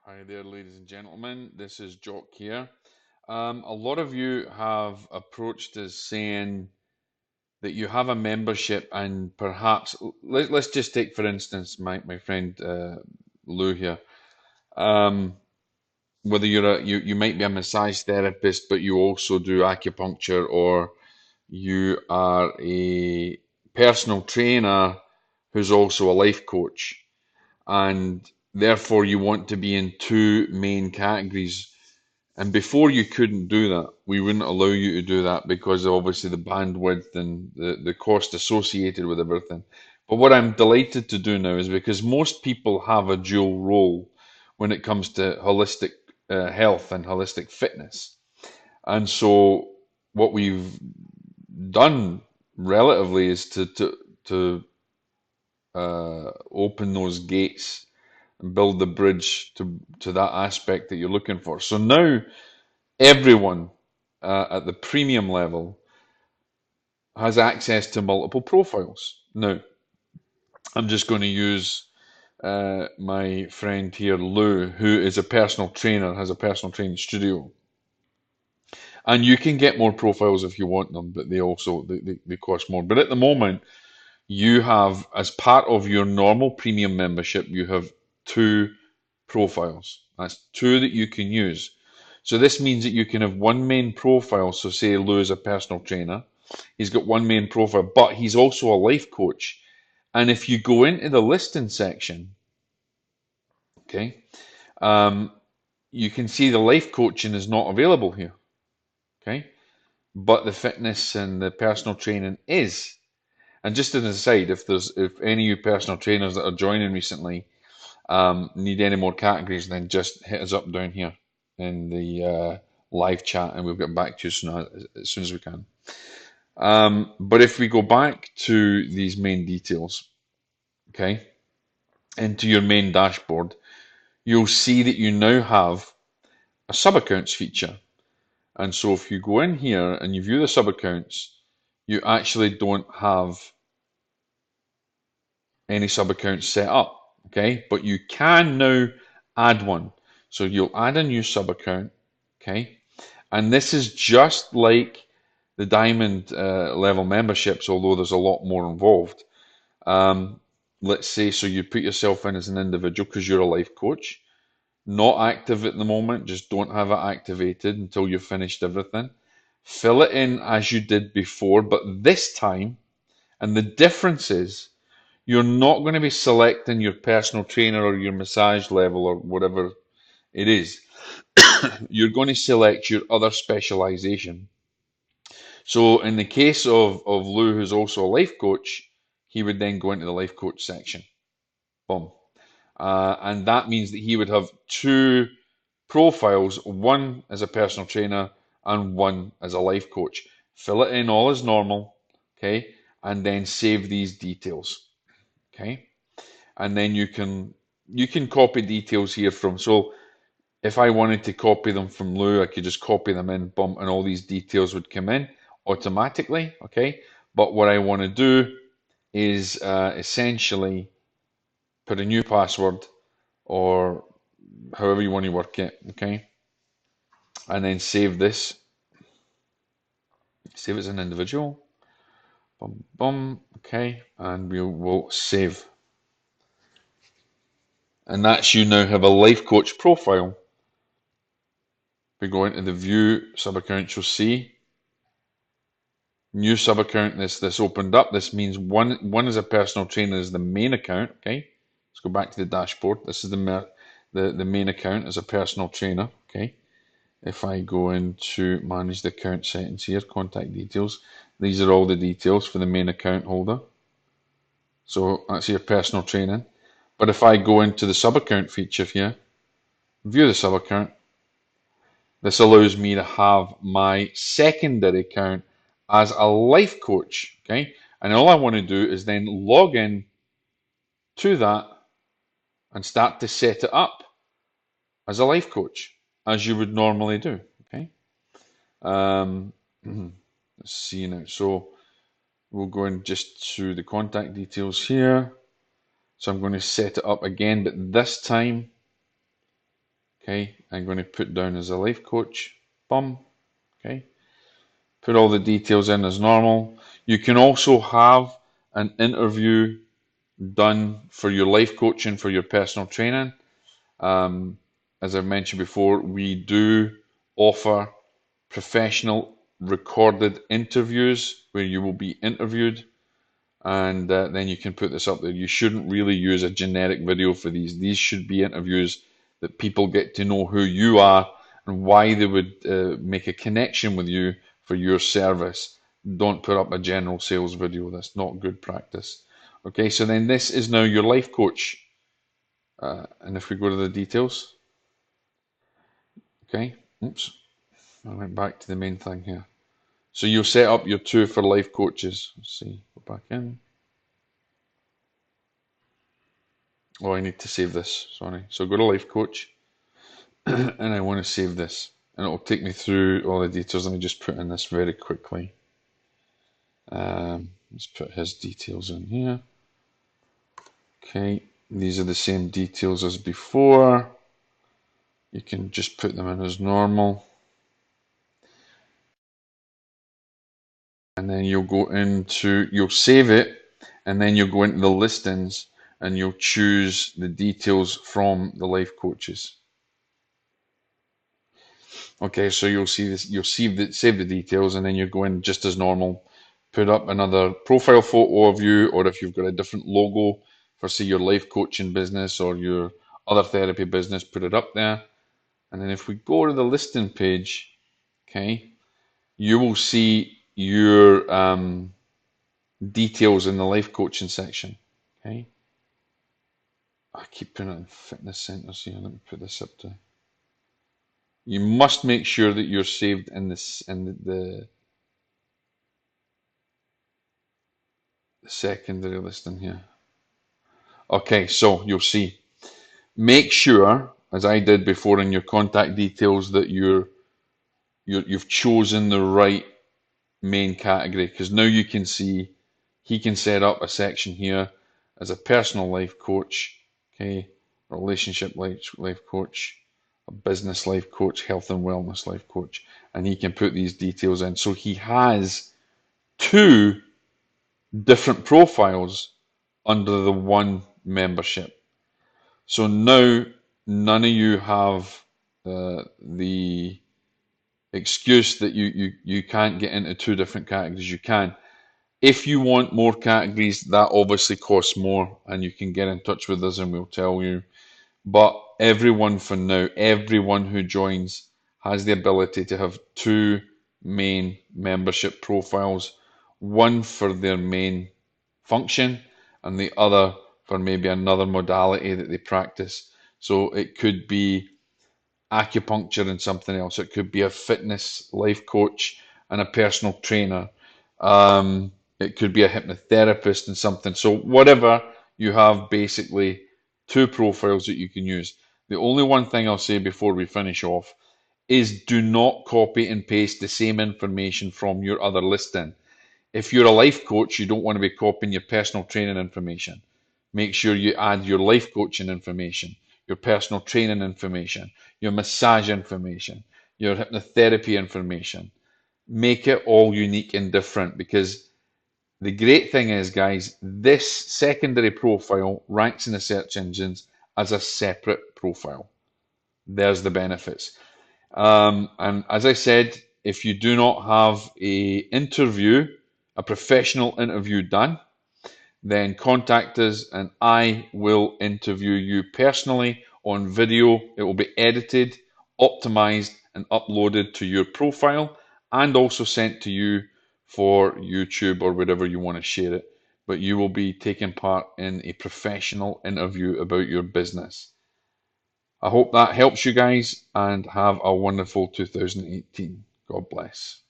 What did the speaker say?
Hi there, ladies and gentlemen. This is Jock here. A lot of you have approached us saying that you have a membership, and perhaps let's just take, for instance, my friend Lou here. Um, Whether you might be a massage therapist, but you also do acupuncture, or you are a personal trainer who's also a life coach, and therefore you want to be in two main categories. And before you couldn't do that. We wouldn't allow you to do that because of obviously the bandwidth and the cost associated with everything. But what I'm delighted to do now is because most people have a dual role when it comes to holistic health and holistic fitness. And so what we've done relatively is to open those gates and build the bridge to that aspect that you're looking for. So now everyone at the premium level has access to multiple profiles. Now, I'm just going to use my friend here, Lou, who is a personal trainer, has a personal training studio. And you can get more profiles if you want them, but they cost more. But at the moment, you have, as part of your normal premium membership, you have two profiles. That's two that you can use. So this means that you can have one main profile. So say Lou is a personal trainer. He's got one main profile, but he's also a life coach. And if you go into the listing section, okay, um, you can see the life coaching is not available here, okay, but the fitness and the personal training is. And just as an aside, if any of you personal trainers that are joining recently need any more categories, then just hit us up down here in the live chat, and we'll get back to you as soon as we can. But if we go back to these main details, okay, into your main dashboard, you'll see that you now have a sub accounts feature. And so if you go in here and you view the sub accounts, you actually don't have any sub accounts set up, okay, but you can now add one. So you'll add a new sub account, okay, and this is just like the diamond level memberships, although there's a lot more involved. Um, let's say, so you put yourself in as an individual because you're a life coach, not active at the moment, just don't have it activated until you've finished everything. Fill it in as you did before, but this time, and the difference is, you're not going to be selecting your personal trainer or your massage level or whatever it is. You're going to select your other specialization. So in the case of Lou, who's also a life coach, he would then go into the life coach section. Boom. And that means that he would have two profiles, one as a personal trainer and one as a life coach. Fill it in all as normal, okay, and then save these details, okay, and then you can copy details here from. So if I wanted to copy them from Lou, I could just copy them in, boom, and all these details would come in automatically, okay. But what I want to do is essentially put a new password or however you want to work it, okay, and then save this. Save as an individual. Boom, boom. Okay, and we will save. And that's you now have a life coach profile. We go into the view sub account, you'll see new sub account. This opened up. This means one is a personal trainer is the main account. Okay, let's go back to the dashboard. This is the main account as a personal trainer. Okay, if I go into manage the account settings here, contact details, these are all the details for the main account holder. So that's your personal training. But if I go into the sub account feature here, view the sub account, this allows me to have my secondary account as a life coach. Okay. And all I want to do is then log in to that and start to set it up as a life coach, as you would normally do. Okay. Um, let's see now. So we'll go in just to the contact details here. So I'm going to set it up again, but this time Okay, I'm going to put down as a life coach. Bum. Okay, put all the details in as normal. You can also have an interview done for your life coaching, for your personal training. Um, as I've mentioned before, we do offer professional recorded interviews where you will be interviewed, and then you can put this up there. You shouldn't really use a generic video for these. These should be interviews that people get to know who you are and why they would make a connection with you for your service. Don't put up a general sales video. That's not good practice. Okay, so then this is now your life coach. And if we go to the details, okay, oops, I went back to the main thing here. So you'll set up your two for life coaches. Let's see, go back in. Oh, I need to save this, sorry. So go to life coach and I want to save this. And it will take me through all the details. Let me just put in this very quickly. Let's put his details in here. Okay, these are the same details as before. You can just put them in as normal. And then you'll save it, and then you'll go into the listings and you'll choose the details from the life coaches. Okay, so you'll see this, you'll save the details, and then you go in just as normal, put up another profile photo of you, or if you've got a different logo for, say, your life coaching business or your other therapy business, put it up there. And then if we go to the listing page, okay, you will see your details in the life coaching section. Okay, I keep putting it in fitness centers here. Let me put this up to. You must make sure that you're saved in this in the secondary listing here. Okay, so you'll see. Make sure, as I did before in your contact details, that you've chosen the right main category, because now you can see he can set up a section here as a personal life coach, okay, relationship life coach, a business life coach, health and wellness life coach, and he can put these details in. So he has two different profiles under the one membership. So now none of you have the excuse that you can't get into two different categories. You can. If you want more categories, that obviously costs more, and you can get in touch with us and we'll tell you. But everyone for now, everyone who joins has the ability to have two main membership profiles, one for their main function and the other for maybe another modality that they practice. So it could be acupuncture and something else. It could be a fitness life coach and a personal trainer. It could be a hypnotherapist and something. So whatever you have, basically two profiles that you can use. The only one thing I'll say before we finish off is do not copy and paste the same information from your other listing. If you're a life coach, you don't want to be copying your personal training information. Make sure you add your life coaching information, your personal training information, your massage information, your hypnotherapy information. Make it all unique and different, because the great thing is, guys, this secondary profile ranks in the search engines as a separate profile. There's the benefits. And as I said, if you do not have a professional interview done, then contact us and I will interview you personally on video. It will be edited, optimized, and uploaded to your profile, and also sent to you for YouTube or wherever you want to share it. But you will be taking part in a professional interview about your business. I hope that helps you guys, and have a wonderful 2018. God bless.